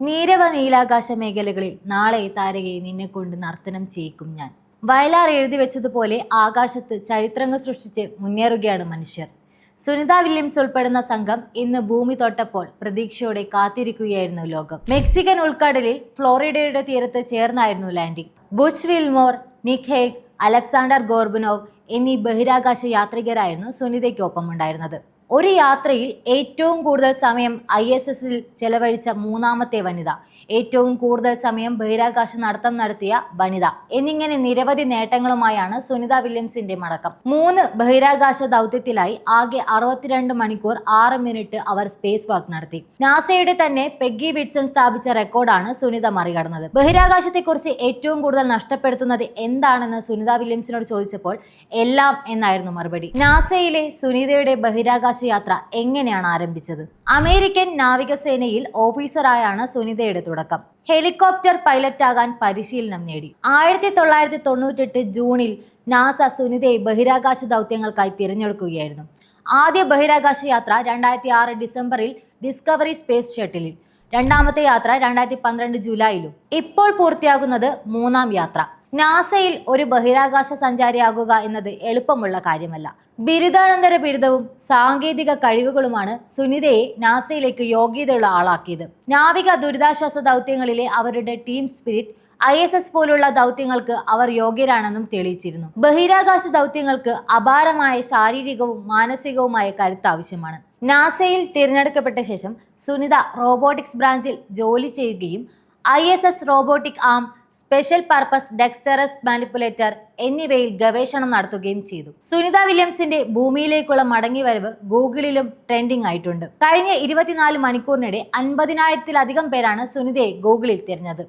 നീരവ നീലാകാശ മേഖലകളിൽ നാളെ താരകയെ നിന്നെ കൊണ്ട് നർത്തനം ചെയ്യിക്കും ഞാൻ. വയലാർ എഴുതി വെച്ചതുപോലെ ആകാശത്ത് ചരിത്രങ്ങൾ സൃഷ്ടിച്ച് മുന്നേറുകയാണ് മനുഷ്യർ. സുനിത വില്യംസ് ഉൾപ്പെടുന്ന സംഘം ഇന്ന് ഭൂമി തൊട്ടപ്പോൾ പ്രതീക്ഷയോടെ കാത്തിരിക്കുകയായിരുന്നു ലോകം. മെക്സിക്കൻ ഉൾക്കടലിൽ ഫ്ലോറിഡയുടെ തീരത്ത് ചേർന്നായിരുന്നു landing. Butch Wilmore, Nick Hague, Alexander Gorbunov എന്നീ ബഹിരാകാശ യാത്രികരായിരുന്നു സുനിതയ്ക്കൊപ്പം ഉണ്ടായിരുന്നത്. ഒരു യാത്രയിൽ ഏറ്റവും കൂടുതൽ സമയം ISSൽ ചെലവഴിച്ച മൂന്നാമത്തെ വനിത, ഏറ്റവും കൂടുതൽ സമയം ബഹിരാകാശ നടത്തം നടത്തിയ വനിത എന്നിങ്ങനെ നിരവധി നേട്ടങ്ങളുമായാണ് സുനിത വില്യംസിന്റെ മടക്കം. 3 ബഹിരാകാശ ദൗത്യത്തിലായി ആകെ 62 മണിക്കൂർ 6 മിനിറ്റ് അവർ സ്പേസ് വാക്ക് നടത്തി. നാസയുടെ തന്നെ പെഗ്ഗി വിറ്റ്സൺ സ്ഥാപിച്ച റെക്കോർഡാണ് സുനിത മറികടന്നത്. ബഹിരാകാശത്തെക്കുറിച്ച് ഏറ്റവും കൂടുതൽ നഷ്ടപ്പെടുത്തുന്നത് എന്താണെന്ന് സുനിത വില്യംസിനോട് ചോദിച്ചപ്പോൾ എല്ലാം എന്നായിരുന്നു മറുപടി. നാസയിലെ സുനിതയുടെ ബഹിരാകാശ യാത്ര എങ്ങനെയാണ് ആരംഭിച്ചത്? അമേരിക്കൻ നാവികസേനയിൽ ഓഫീസറായാണ് സുനിതയുടെ തുടക്കം. ഹെലികോപ്റ്റർ പൈലറ്റാകാൻ പരിശീലനം നേടി. 1998 ജൂണിൽ നാസ സുനിതയെ ബഹിരാകാശ ദൗത്യങ്ങൾക്കായി തിരഞ്ഞെടുക്കുകയായിരുന്നു. ആദ്യ ബഹിരാകാശ യാത്ര 2006 ഡിസംബറിൽ ഡിസ്കവറി സ്പേസ് ഷട്ടിലിൽ, രണ്ടാമത്തെ യാത്ര 2012 ജൂലൈയിലും. ഇപ്പോൾ പൂർത്തിയാകുന്നത് 3ാം യാത്ര. നാസയിൽ ഒരു ബഹിരാകാശ സഞ്ചാരിയാകുക എന്നത് എളുപ്പമുള്ള കാര്യമല്ല. ബിരുദാനന്തര ബിരുദവും സാങ്കേതിക കഴിവുകളുമാണ് സുനിതയെ നാസയിലേക്ക് യോഗ്യതയുള്ള ആളാക്കിയത്. നാവിക ദുരിതാശ്വാസ ദൗത്യങ്ങളിലെ അവരുടെ ടീം സ്പിരിറ്റ് ISS പോലുള്ള ദൗത്യങ്ങൾക്ക് അവർ യോഗ്യരാണെന്നും തെളിയിച്ചിരുന്നു. ബഹിരാകാശ ദൗത്യങ്ങൾക്ക് അപാരമായ ശാരീരികവും മാനസികവുമായ കരുത്ത് ആവശ്യമാണ്. നാസയിൽ തിരഞ്ഞെടുക്കപ്പെട്ട ശേഷം സുനിത റോബോട്ടിക്സ് ബ്രാഞ്ചിൽ ജോലി ചെയ്യുകയും ISS റോബോട്ടിക് ആം, സ്പെഷ്യൽ പർപ്പസ് ഡെക്സ്റ്ററസ് മാനിപ്പുലേറ്റർ എന്നിവയിൽ ഗവേഷണം നടത്തുകയും ചെയ്തു. സുനിത വില്യംസിന്റെ ഭൂമിയിലേക്കുള്ള മടങ്ങിവരവ് ഗൂഗിളിലും ട്രെൻഡിംഗ് ആയിട്ടുണ്ട്. കഴിഞ്ഞ 24 മണിക്കൂറിനിടെ 50,000-ത്തിലധികം പേരാണ് സുനിതയെ ഗൂഗിളിൽ തിരഞ്ഞത്.